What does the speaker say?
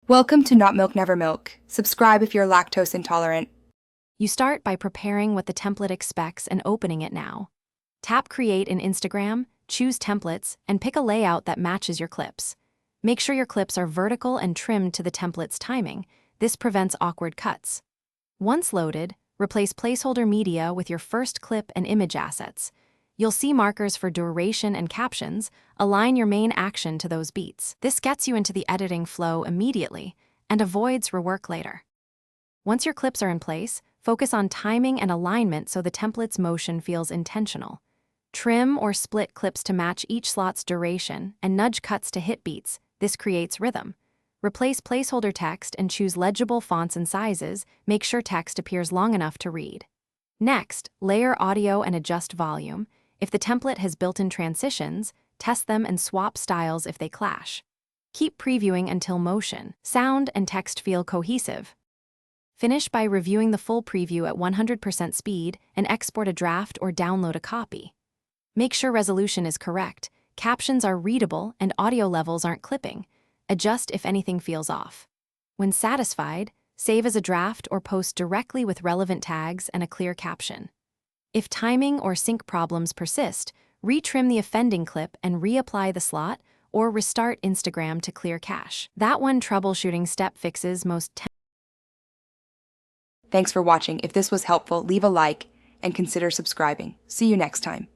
Welcome to Not Milk Never Milk. Subscribe if you're lactose intolerant. You start by preparing what the template expects and opening it now. Tap Create in Instagram, choose Templates, and pick a layout that matches your clips. Make sure your clips are vertical and trimmed to the template's timing. This prevents awkward cuts. Once loaded, replace placeholder media with your first clip and image assets. You'll see markers for duration and captions. Align your main action to those beats. This gets you into the editing flow immediately and avoids rework later. Once your clips are in place, focus on timing and alignment so the template's motion feels intentional. Trim or split clips to match each slot's duration and nudge cuts to hit beats. This creates rhythm. Replace placeholder text and choose legible fonts and sizes. Make sure text appears long enough to read. Next, layer audio and adjust volume. If the template has built-in transitions, test them and swap styles if they clash. Keep previewing until motion, sound, and text feel cohesive. Finish by reviewing the full preview at 100% speed and export a draft or download a copy. Make sure resolution is correct, captions are readable, and audio levels aren't clipping. Adjust if anything feels off. When satisfied, save as a draft or post directly with relevant tags and a clear caption. If timing or sync problems persist, retrim the offending clip and reapply the slot, or restart Instagram to clear cache. That one troubleshooting step fixes most. Thanks for watching. If this was helpful, leave a like and consider subscribing. See you next time.